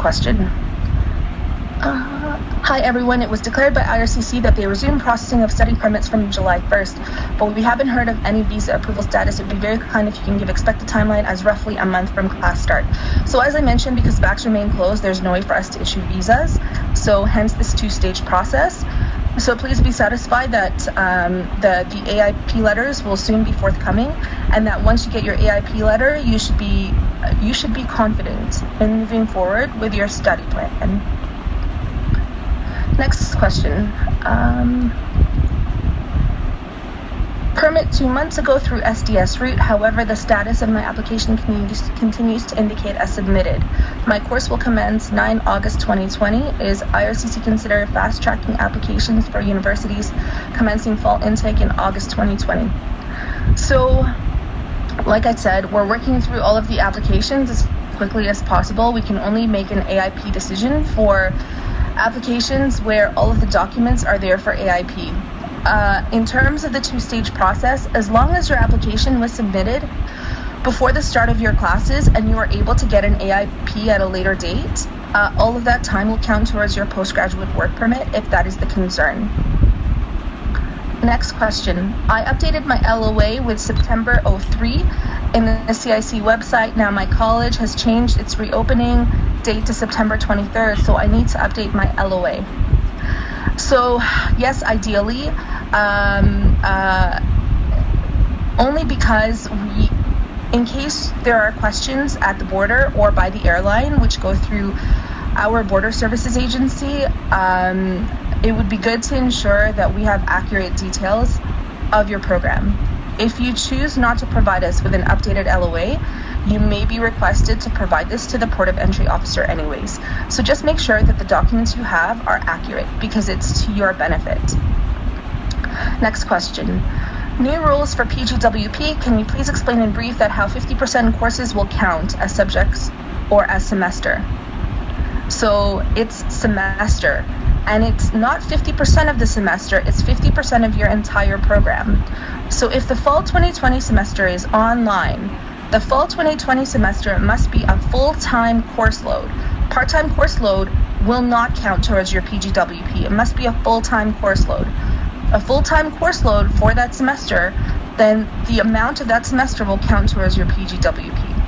question. Hi everyone, it was declared by Ircc that they resumed processing of study permits from July 1st, but we haven't heard of any visa approval status. It would be very kind if you can give expected timeline as roughly a month from class start. So as I mentioned, because VACs remain closed, there's no way for us to issue visas, so hence this two-stage process. So please be satisfied that the AIP letters will soon be forthcoming, and that once you get your AIP letter, you should be confident in moving forward with your study plan. Next question. Permit 2 months ago through SDS route. However, the status of my application continues to indicate as submitted. My course will commence 9 August 2020. Is Ircc consider fast-tracking applications for universities commencing fall intake in August 2020? So, like I said, we're working through all of the applications as quickly as possible. We can only make an AIP decision for applications where all of the documents are there for AIP. In terms of the two-stage process, as long as your application was submitted before the start of your classes and you are able to get an AIP at a later date, all of that time will count towards your postgraduate work permit if that is the concern. Next question. I updated my LOA with September 03 in the CIC website. Now my college has changed its reopening date to September 23rd, so I need to update my LOA. So yes, ideally, only because in case there are questions at the border or by the airline, which go through our border services agency, it would be good to ensure that we have accurate details of your program. If you choose not to provide us with an updated LOA, you may be requested to provide this to the port of entry officer anyways. So just make sure that the documents you have are accurate because it's to your benefit. Next question. New rules for PGWP. Can you please explain in brief that how 50% courses will count as subjects or as semester? So it's semester. And it's not 50% of the semester, it's 50% of your entire program. So if the fall 2020 semester is online, the fall 2020 semester must be a full-time course load. Part-time course load will not count towards your PGWP. It must be a full-time course load. A full-time course load for that semester, then the amount of that semester will count towards your PGWP.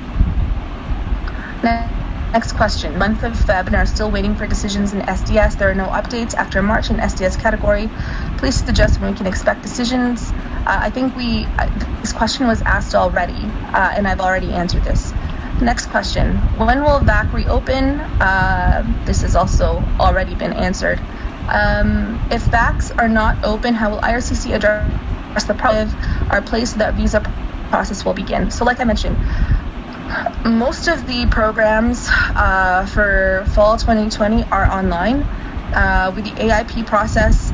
Next question. Month of Feb and are still waiting for decisions in SDS. There are no updates after March in SDS category. Please suggest when we can expect decisions. I think this question was asked already, and I've already answered this. Next question. When will VAC reopen? This has also already been answered. If VACs are not open, how will Ircc address the problem? Our place that visa process will begin. So like I mentioned, most of the programs for fall 2020 are online. With the AIP process,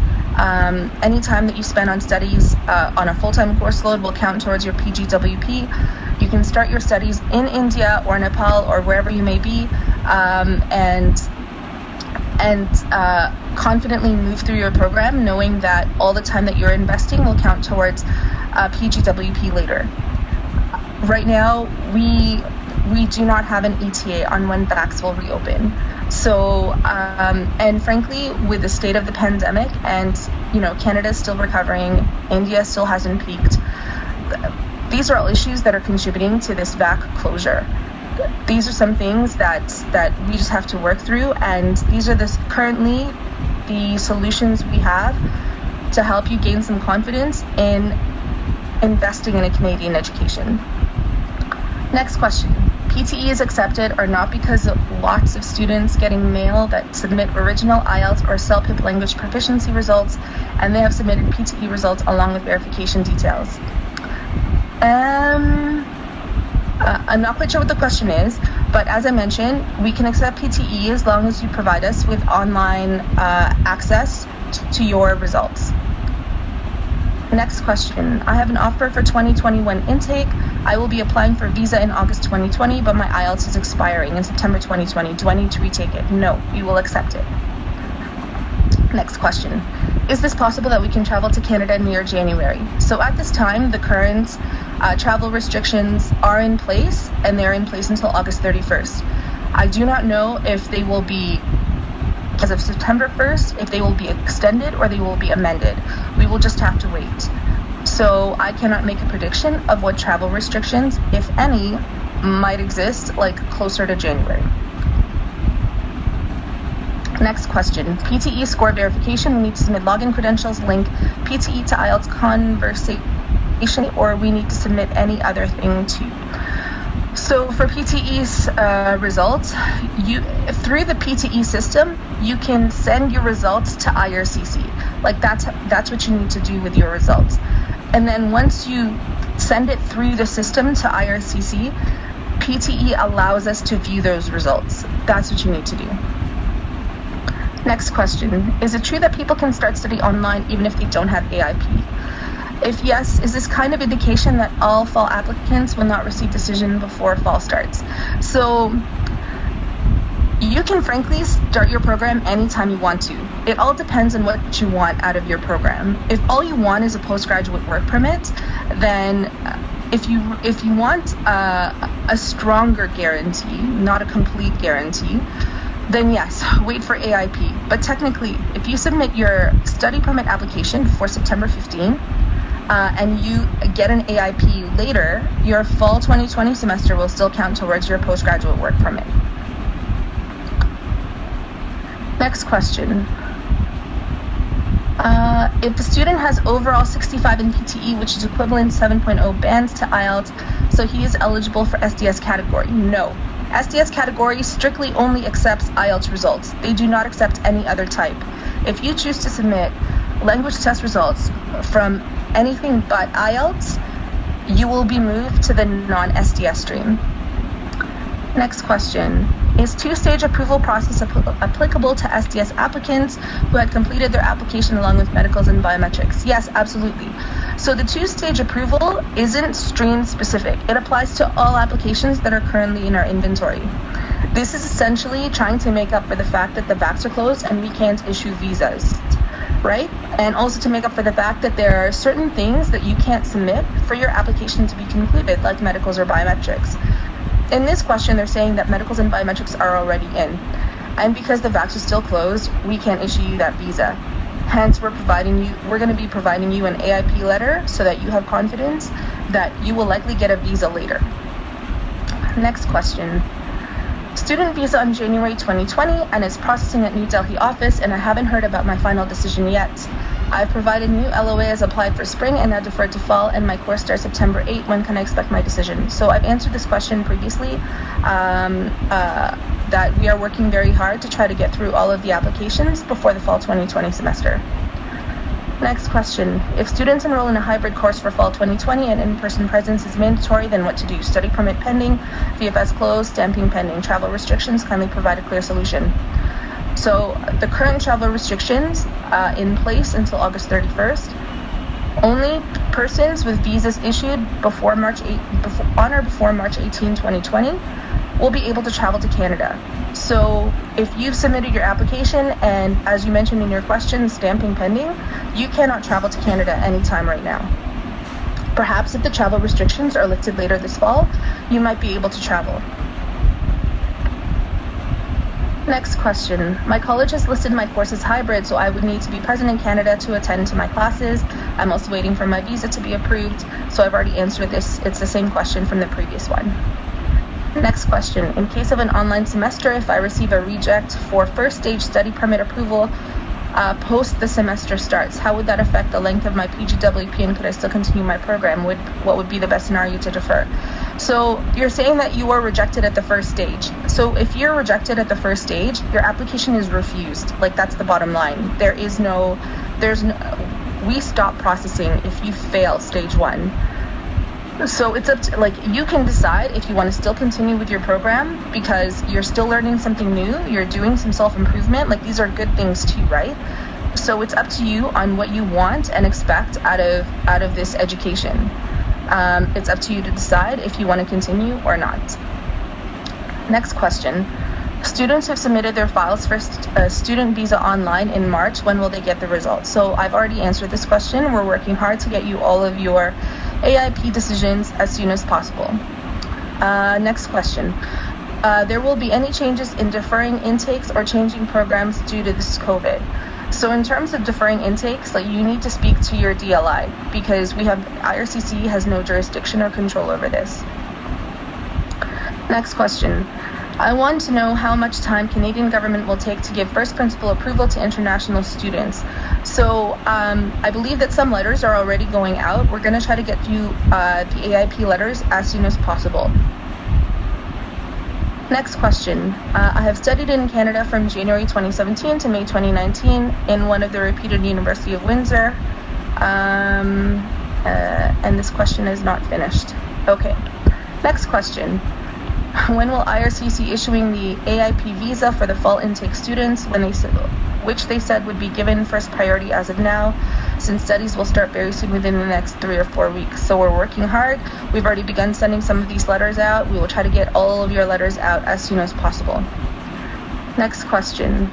any time that you spend on studies on a full-time course load will count towards your PGWP. You can start your studies in India or Nepal or wherever you may be, and confidently move through your program, knowing that all the time that you're investing will count towards PGWP later. Right now, we do not have an ETA on when VACs will reopen. So, and frankly, with the state of the pandemic and, Canada is still recovering, India still hasn't peaked, these are all issues that are contributing to this VAC closure. These are some things that we just have to work through, and these are currently the solutions we have to help you gain some confidence in investing in a Canadian education. Next question. PTE is accepted or not because of lots of students getting mail that submit original IELTS or CELPIP language proficiency results, and they have submitted PTE results along with verification details. I'm not quite sure what the question is, but as I mentioned, we can accept PTE as long as you provide us with online access to your results. Next question. I have an offer for 2021 intake. I will be applying for visa in August 2020, but my IELTS is expiring in September 2020. Do I need to retake it? No, we will accept it. Next question. Is this possible that we can travel to Canada near January? So at this time, the current travel restrictions are in place, and they're in place until August 31st. I do not know if they will be, as of September 1st, if they will be extended or they will be amended. We will just have to wait. So I cannot make a prediction of what travel restrictions, if any, might exist, like closer to January. Next question. PTE score verification. We need to submit login credentials, link PTE to IELTS conversation, or we need to submit any other thing too. So for PTE's results, through the PTE system, you can send your results to Ircc. Like that's what you need to do with your results. And then once you send it through the system to Ircc, PTE allows us to view those results. That's what you need to do. Next question. Is it true that people can start study online even if they don't have AIP? If yes, is this kind of indication that all fall applicants will not receive decision before fall starts? So you can frankly start your program anytime you want to. It all depends on what you want out of your program. If all you want is a postgraduate work permit, then if you want a stronger guarantee, not a complete guarantee, then yes, wait for AIP. But technically, if you submit your study permit application before September 15, and you get an AIP later, your fall 2020 semester will still count towards your postgraduate work permit. Next question. If the student has overall 65 in PTE, which is equivalent 7.0 bands to IELTS, so he is eligible for SDS category? No. SDS category strictly only accepts IELTS results. They do not accept any other type. If you choose to submit language test results from anything but IELTS, you will be moved to the non-SDS stream. Next question. Is two-stage approval process applicable to SDS applicants who had completed their application along with medicals and biometrics? Yes, absolutely. So the two-stage approval isn't stream specific. It applies to all applications that are currently in our inventory. This is essentially trying to make up for the fact that the VACs are closed and we can't issue visas, right? And also to make up for the fact that there are certain things that you can't submit for your application to be concluded, like medicals or biometrics. In this question, they're saying that medicals and biometrics are already in. And because the VACs are still closed, we can't issue you that visa. Hence, we're going to be providing you an AIP letter so that you have confidence that you will likely get a visa later. Next question. Student visa on January 2020 and is processing at New Delhi office, and I haven't heard about my final decision yet. I've provided new LOA as applied for spring and now deferred to fall, and my course starts September 8. When can I expect my decision? So I've answered this question previously, that we are working very hard to try to get through all of the applications before the fall 2020 semester. Next question. If students enroll in a hybrid course for fall 2020 and in-person presence is mandatory, then what to do? Study permit pending, VFS closed, stamping pending, travel restrictions, kindly provide a clear solution. So the current travel restrictions in place until August 31st, only persons with visas issued before March 18, 2020 will be able to travel to Canada. So if you've submitted your application and, as you mentioned in your question, stamping pending, you cannot travel to Canada anytime right now. Perhaps if the travel restrictions are lifted later this fall, you might be able to travel. Next question. My college has listed my course as hybrid, so I would need to be present in Canada to attend to my classes. I'm also waiting for my visa to be approved, so I've already answered this. It's the same question from the previous one. Next question. In case of an online semester, if I receive a reject for first stage study permit approval post the semester starts, how would that affect the length of my PGWP, and could I still continue my program? What would be the best scenario to defer? So you're saying that you were rejected at the first stage. So if you're rejected at the first stage, your application is refused. Like, that's the bottom line. We stop processing if you fail stage 1. So it's up to, you can decide if you want to still continue with your program because you're still learning something new, you're doing some self-improvement, these are good things too, right? So it's up to you on what you want and expect out of this education. It's up to you to decide if you want to continue or not. Next question. Students who have submitted their files for student visa online in March, when will they get the results? So I've already answered this question. We're working hard to get you all of your AIP decisions as soon as possible. Next question. there will be any changes in deferring intakes or changing programs due to this COVID. So in terms of deferring intakes, like, you need to speak to your DLI, because IRCC has no jurisdiction or control over this. Next question. I want to know how much time Canadian government will take to give first principle approval to international students. So I believe that some letters are already going out. We're going to try to get you the AIP letters as soon as possible. Next question. I have studied in Canada from January 2017 to May 2019 in one of the reputed University of Windsor. And this question is not finished. Okay. Next question. When will IRCC issuing the AIP visa for the fall intake students, which they said would be given first priority as of now, since studies will start very soon within the next 3 or 4 weeks. So we're working hard. We've already begun sending some of these letters out. We will try to get all of your letters out as soon as possible. Next question.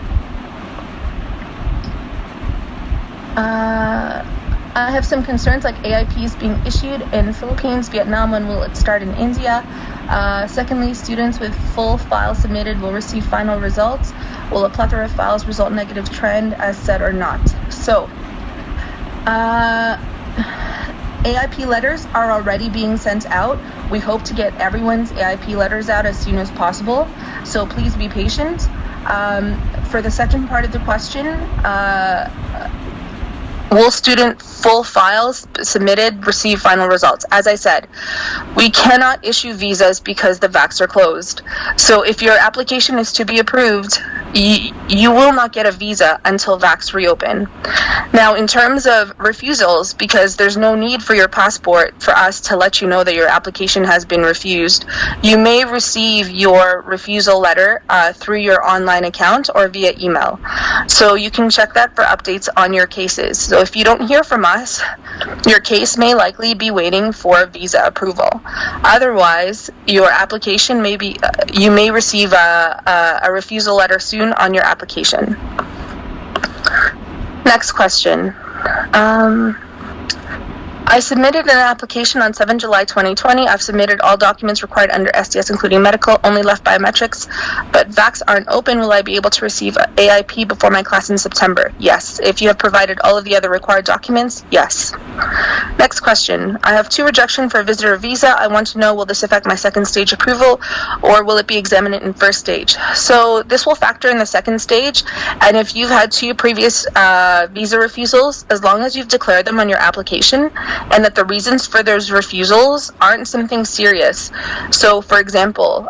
I have some concerns, like AIP is being issued in Philippines, Vietnam. When will it start in India? Secondly, students with full files submitted will receive final results. Will a plethora of files result in negative trend as said or not? So, AIP letters are already being sent out. We hope to get everyone's AIP letters out as soon as possible. So please be patient. For the second part of the question, will student full files submitted receive final results? As I said, we cannot issue visas because the VACs are closed. So if your application is to be approved, you will not get a visa until VACs reopen. Now, in terms of refusals, because there's no need for your passport for us to let you know that your application has been refused, you may receive your refusal letter through your online account or via email. So you can check that for updates on your cases. So if you don't hear from us, your case may likely be waiting for visa approval. Otherwise, your application may be, you may receive a refusal letter soon on your application. Next question. I submitted an application on 7 July 2020. I've submitted all documents required under SDS, including medical, only left biometrics, but VACs aren't open. Will I be able to receive AIP before my class in September? Yes. If you have provided all of the other required documents, yes. Next question. I have 2 rejection for a visitor visa. I want to know, will this affect my second stage approval, or will it be examined in first stage? So this will factor in the second stage, and if you've had 2 previous visa refusals, as long as you've declared them on your application, and that the reasons for those refusals aren't something serious. So, for example,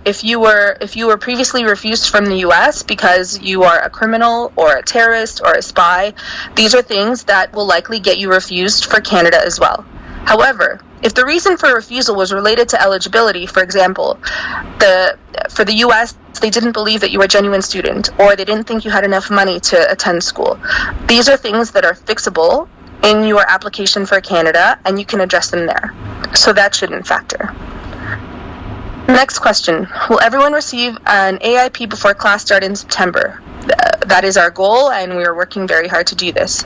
if you were previously refused from the U.S. because you are a criminal or a terrorist or a spy, these are things that will likely get you refused for Canada as well. However, if the reason for refusal was related to eligibility, for example, for the U.S., they didn't believe that you were a genuine student, or they didn't think you had enough money to attend school. These are things that are fixable in your application for Canada, and you can address them there. So that shouldn't factor. Next question. Will everyone receive an AIP before class start in September? That is our goal, and we are working very hard to do this.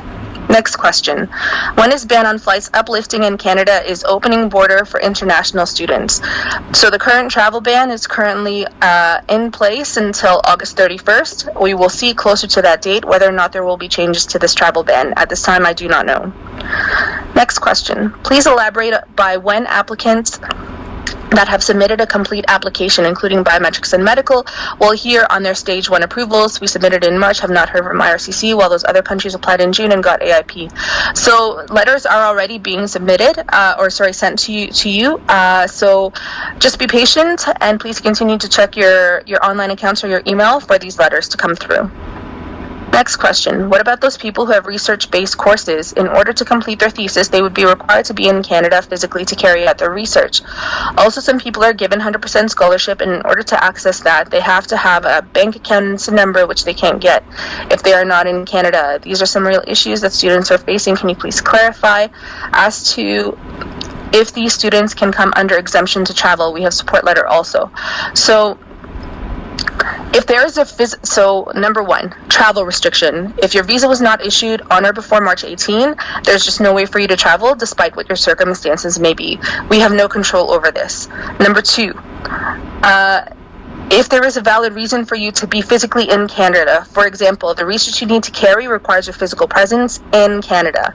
Next question. When is ban on flights uplifting in Canada is opening border for international students? So the current travel ban is currently in place until August 31st. We will see closer to that date whether or not there will be changes to this travel ban. At this time, I do not know. Next question. Please elaborate by when applicants that have submitted a complete application, including biometrics and medical, will hear on their stage 1 approvals. We submitted in March, have not heard from IRCC, while those other countries applied in June and got AIP. So letters are already being submitted, sent to you. So just be patient, and please continue to check your online accounts or your email for these letters to come through. Next question. What about those people who have research-based courses? In order to complete their thesis, they would be required to be in Canada physically to carry out their research. Also, some people are given 100% scholarship, and in order to access that, they have to have a bank account and SIN number, which they can't get if they are not in Canada. These are some real issues that students are facing. Can you please clarify as to if these students can come under exemption to travel? We have support letter also. So, if there is number 1, travel restriction. If your visa was not issued on or before March 18, there's just no way for you to travel, despite what your circumstances may be. We have no control over this. Number 2, If there is a valid reason for you to be physically in Canada, for example, the research you need to carry requires your physical presence in Canada,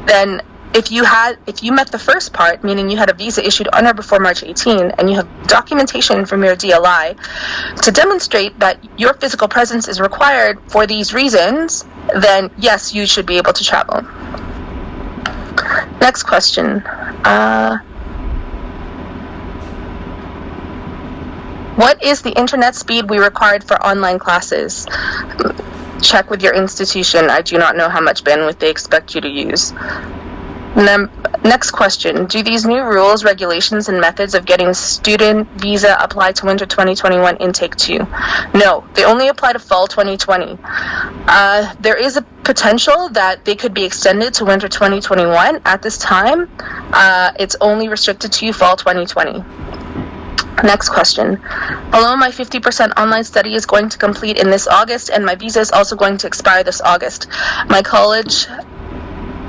then if you met the first part, meaning you had a visa issued on or before March 18, and you have documentation from your DLI to demonstrate that your physical presence is required for these reasons, then yes, you should be able to travel. Next question. What is the internet speed we required for online classes? Check with your institution. I do not know how much bandwidth they expect you to use. Next question. Do these new rules, regulations, and methods of getting student visa apply to winter 2021 intake too? No, they only apply to fall 2020. There is a potential that they could be extended to winter 2021. At this time, it's only restricted to fall 2020. Next question. Hello, my 50% online study is going to complete in this August, and my visa is also going to expire this August. My college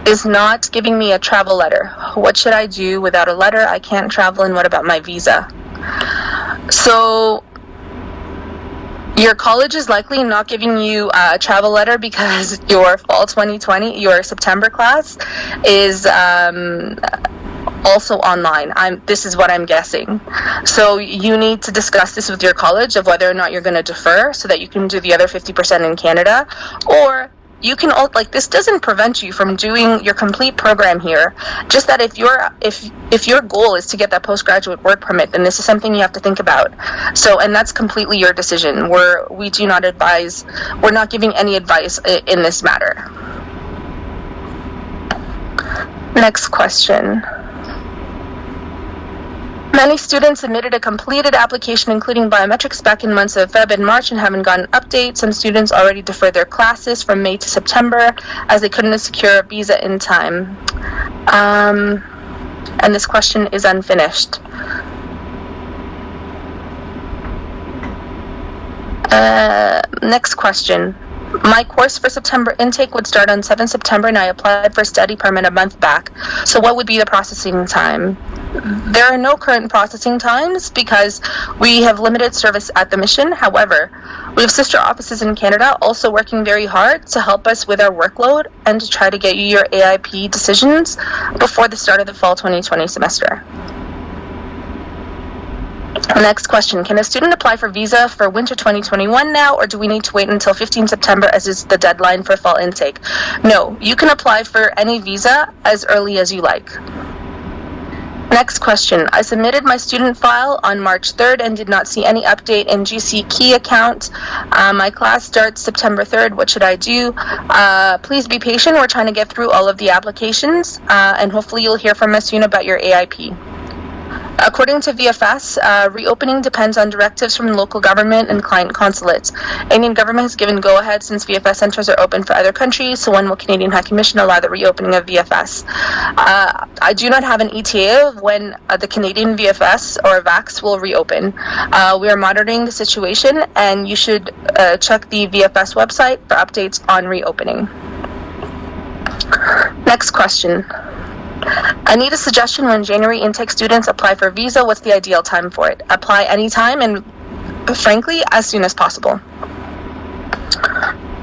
is not giving me a travel letter. What should I do without a letter? I can't travel, and what about my visa? So, your college is likely not giving you a travel letter because your fall 2020, your September class is also online. This is what I'm guessing. So you need to discuss this with your college of whether or not you're going to defer so that you can do the other 50% in Canada, or you can, this doesn't prevent you from doing your complete program here. Just that if your goal is to get that postgraduate work permit, then this is something you have to think about. So, and that's completely your decision. We do not advise, we're not giving any advice in this matter. Next question. Many students submitted a completed application including biometrics back in months of Feb and March and haven't gotten an update. Some students already deferred their classes from May to September as they couldn't secure a visa in time. And this question is unfinished. Next question. My course for September intake would start on 7 September and I applied for a study permit a month back. So what would be the processing time? There are no current processing times because we have limited service at the mission. However, we have sister offices in Canada also working very hard to help us with our workload and to try to get you your AIP decisions before the start of the fall 2020 semester. Next question. Can a student apply for visa for winter 2021 now, or do we need to wait until 15 September as is the deadline for fall intake? No, you can apply for any visa as early as you like. Next question. I submitted my student file on March 3rd and did not see any update in GC Key account. My class starts September 3rd. What should I do? Please be patient. We're trying to get through all of the applications, and hopefully you'll hear from us soon about your AIP. According to VFS, reopening depends on directives from local government and client consulates. Indian government has given go-ahead since VFS centers are open for other countries, so when will Canadian High Commission allow the reopening of VFS? I do not have an ETA of when the Canadian VFS or VAX will reopen. We are monitoring the situation, and you should check the VFS website for updates on reopening. Next question. I need a suggestion when January intake students apply for a visa. What's the ideal time for it? Apply anytime and, frankly, as soon as possible.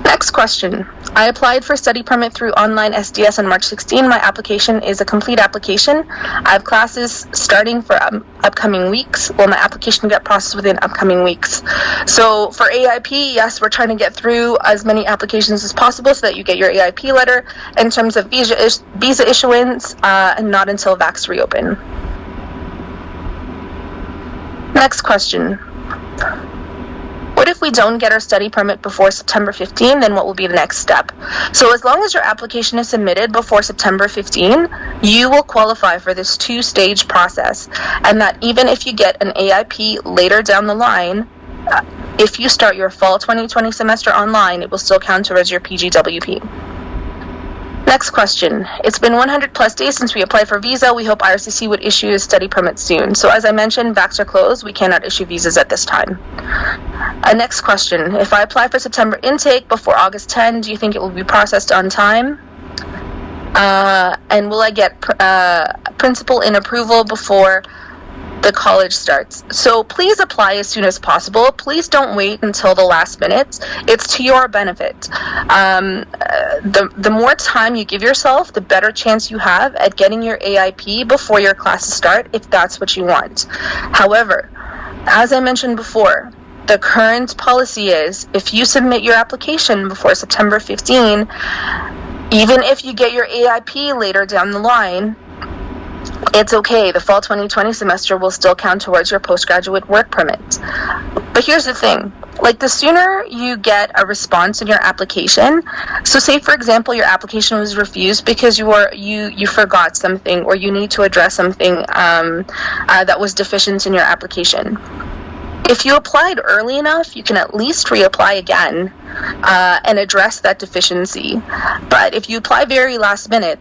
Next question. I applied for study permit through online SDS on March 16. My application is a complete application. I have classes starting for upcoming weeks. Will my application get processed within upcoming weeks? So for AIP, yes, we're trying to get through as many applications as possible so that you get your AIP letter. In terms of visa issuance, and not until VAX reopen. Next question. What if we don't get our study permit before September 15, then what will be the next step? So as long as your application is submitted before September 15, you will qualify for this two-stage process. And that even if you get an AIP later down the line, if you start your fall 2020 semester online, it will still count towards your PGWP. Next question. It's been 100 plus days since we applied for visa. We hope Ircc would issue a study permit soon. So as I mentioned, VAX are closed. We cannot issue visas at this time. Next question. If I apply for September intake before August 10, do you think it will be processed on time? And will I get principal in approval before the college starts. So please apply as soon as possible. Please don't wait until the last minute. It's to your benefit. The more time you give yourself, the better chance you have at getting your AIP before your classes start, if that's what you want. However, as I mentioned before, the current policy is if you submit your application before September 15, even if you get your AIP later down the line, it's okay. The fall 2020 semester will still count towards your postgraduate work permit. But here's the thing. Like, the sooner you get a response in your application, so say, for example, your application was refused because you forgot something, or you need to address something that was deficient in your application. If you applied early enough, you can at least reapply again and address that deficiency. But if you apply very last minute,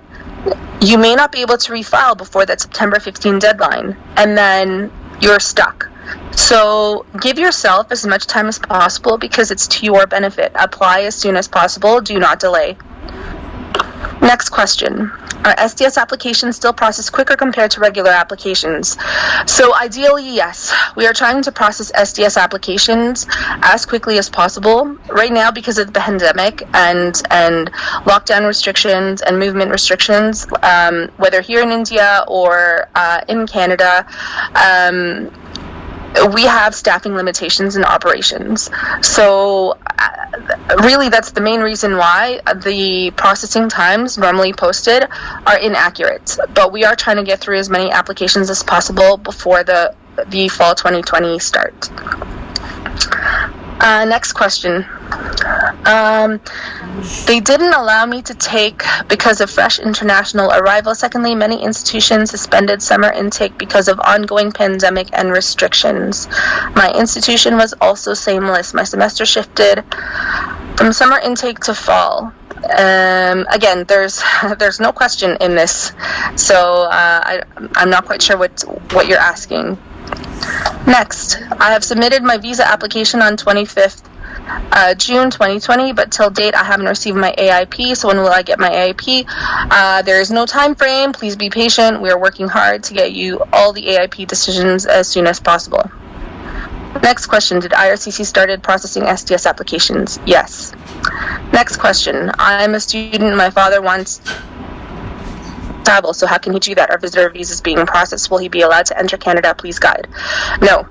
you may not be able to refile before that September 15 deadline, and then you're stuck. So give yourself as much time as possible because it's to your benefit. Apply as soon as possible. Do not delay. Next question. Are SDS applications still processed quicker compared to regular applications? So ideally, yes. We are trying to process SDS applications as quickly as possible. Right now, because of the pandemic and lockdown restrictions and movement restrictions, whether here in India or in Canada, we have staffing limitations in operations. So really, that's the main reason why the processing times normally posted are inaccurate. But we are trying to get through as many applications as possible before the fall 2020 start. Next question. They didn't allow me to take because of fresh international arrival. Secondly, many institutions suspended summer intake because of ongoing pandemic and restrictions. My institution was also same list. My semester shifted from summer intake to fall. Again, there's no question in this, so I'm not quite sure what you're asking. Next, I have submitted my visa application on 25th June 2020, but till date I haven't received my AIP. So when will I get my AIP? There is no time frame. Please be patient. We are working hard to get you all the AIP decisions as soon as possible. Next question. Did Ircc started processing SDS applications? Yes. Next question. I'm a student. My father wants travel, so how can he do that? Are visitor visas being processed? Will he be allowed to enter Canada? Please guide. No.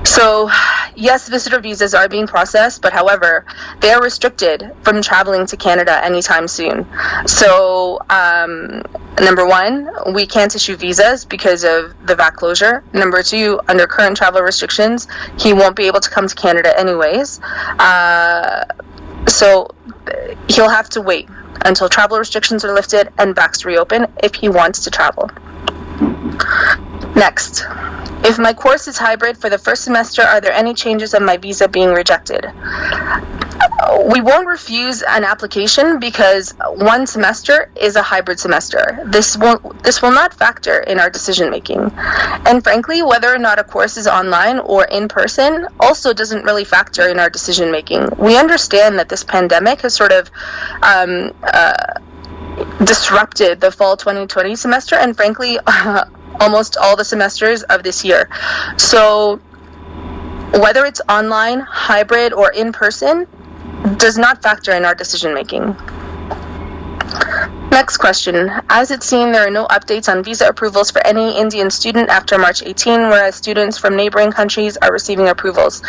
So, yes, visitor visas are being processed, but however, they are restricted from traveling to Canada anytime soon. So, number one, we can't issue visas because of the VAC closure. Number two, under current travel restrictions, he won't be able to come to Canada anyways. So, he'll have to wait until travel restrictions are lifted and VACs reopen if he wants to travel. Next, if my course is hybrid for the first semester, are there any changes of my visa being rejected? We won't refuse an application because one semester is a hybrid semester. This will not factor in our decision making. And frankly, whether or not a course is online or in person also doesn't really factor in our decision making. We understand that this pandemic has sort of disrupted the fall 2020 semester and frankly almost all the semesters of this year. So whether it's online, hybrid, or in person does not factor in our decision making. Next question. As it's seen, there are no updates on visa approvals for any Indian student after March 18, whereas students from neighboring countries are receiving approvals.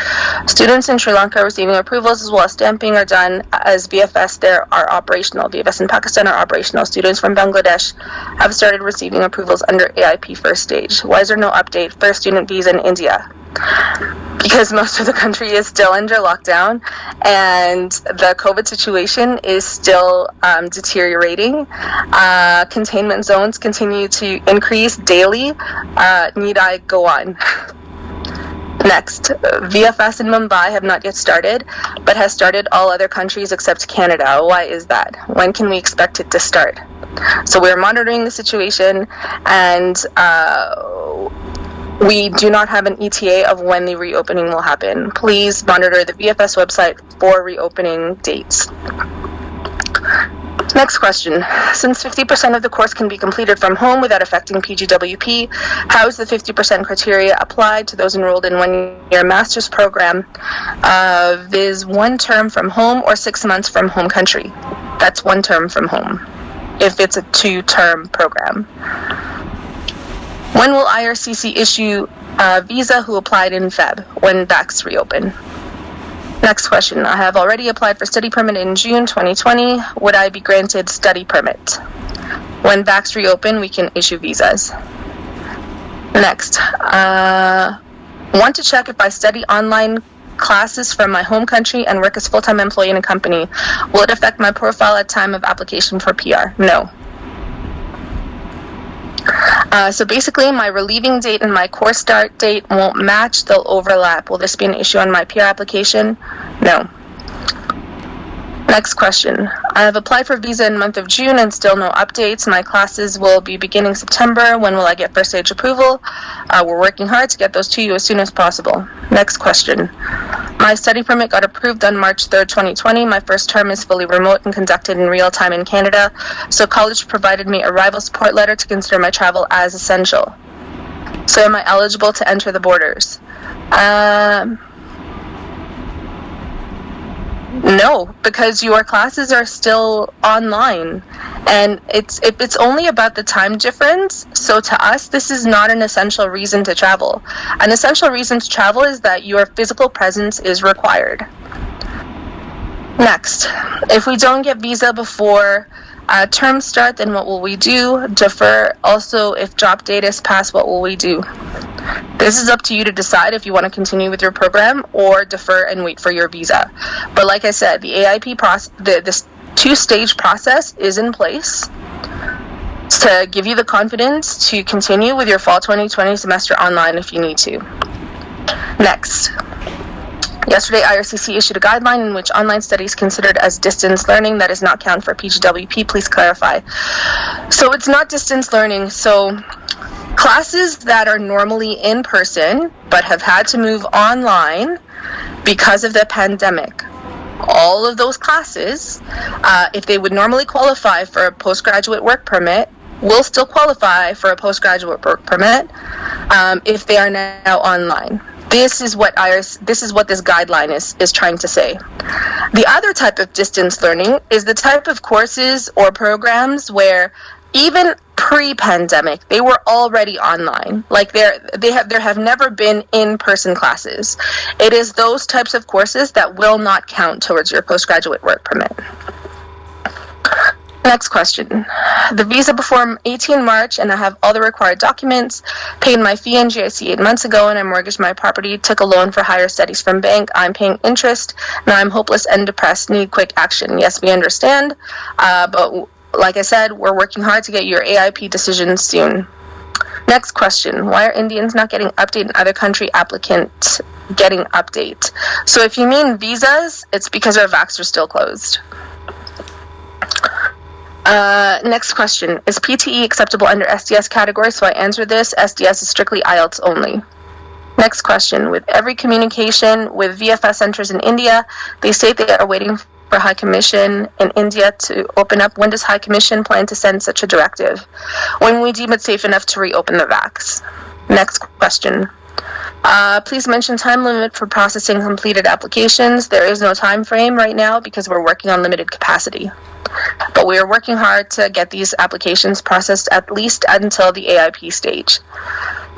Students in Sri Lanka are receiving approvals as well as stamping are done as VFS there are operational. VFS in Pakistan are operational. Students from Bangladesh have started receiving approvals under AIP first stage. Why is there no update for student visa in India? Because most of the country is still under lockdown and the COVID situation is still deteriorating. Containment zones continue to increase daily. Need I go on? Next, VFS in Mumbai have not yet started, but has started all other countries except Canada. Why is that? When can we expect it to start? So we're monitoring the situation and we do not have an ETA of when the reopening will happen. Please monitor the VFS website for reopening dates. Next question. Since 50% of the course can be completed from home without affecting PGWP, how is the 50% criteria applied to those enrolled in one-year master's program, viz. 1 term from home or 6 months from home country? That's 1 term from home, if it's a 2-term program. When will Ircc issue a visa who applied in Feb, when VACs reopen? Next question. I have already applied for study permit in June 2020. Would I be granted study permit? When VACs reopen, we can issue visas. Next. Want to check if I study online classes from my home country and work as full-time employee in a company. Will it affect my profile at time of application for PR? No. So basically, my relieving date and my course start date won't match. They'll overlap. Will this be an issue on my PR application? No. Next question. I have applied for visa in the month of June and still no updates. My classes will be beginning September. When will I get first stage approval? We're working hard to get those to you as soon as possible. Next question. My study permit got approved on March 3rd, 2020. My first term is fully remote and conducted in real time in Canada. So college provided me a arrival support letter to consider my travel as essential. So am I eligible to enter the borders? No, because your classes are still online, and it's only about the time difference. So to us, this is not an essential reason to travel. An essential reason to travel is that your physical presence is required. Next, if we don't get visa before term start, then what will we do? Defer. Also, if drop date is passed, what will we do? This is up to you to decide if you want to continue with your program or defer and wait for your visa. But like I said, the AIP process, this 2-stage process is in place to give you the confidence to continue with your fall 2020 semester online if you need to. Next. Yesterday, Ircc issued a guideline in which online studies considered as distance learning that is not counted for PGWP. Please clarify. So it's not distance learning. So classes that are normally in person but have had to move online because of the pandemic, all of those classes, if they would normally qualify for a postgraduate work permit, will still qualify for a postgraduate work permit if they are now online. This is what this guideline is trying to say. The other type of distance learning is the type of courses or programs where even pre-pandemic, they were already online. Like there have never been in-person classes. It is those types of courses that will not count towards your postgraduate work permit. Next question. The visa before 18 March, and I have all the required documents, paid my fee in GIC 8 months ago, and I mortgaged my property, took a loan for higher studies from bank. I'm paying interest. Now I'm hopeless and depressed, need quick action. Yes, we understand, but like I said, we're working hard to get your AIP decision soon. Next question. Why are Indians not getting update and other country applicants getting update? So if you mean visas, it's because our VACs are still closed. Next question. Is PTE acceptable under SDS category? So I answer this. SDS is strictly IELTS only. Next question. With every communication with VFS centers in India, they state they are waiting for High Commission in India to open up. When does High Commission plan to send such a directive? When we deem it safe enough to reopen the VACs. Next question. Please mention time limit for processing completed applications. There is no time frame right now because we're working on limited capacity. But we are working hard to get these applications processed at least until the AIP stage.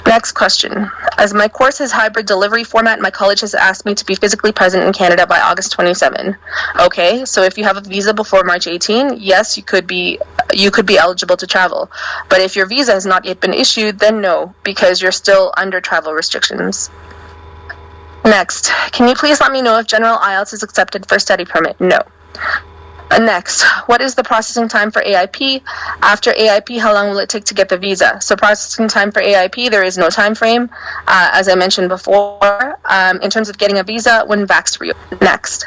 Next question. As my course has hybrid delivery format, my college has asked me to be physically present in Canada by August 27. Okay, so if you have a visa before March 18, yes, you could be eligible to travel. But if your visa has not yet been issued, then no, because you're still under travel restrictions. Next, can you please let me know if general IELTS is accepted for study permit? No. Next, what is the processing time for AIP? After AIP, how long will it take to get the visa? So processing time for AIP, there is no time frame, as I mentioned before. In terms of getting a visa, when VACs reopen. Next,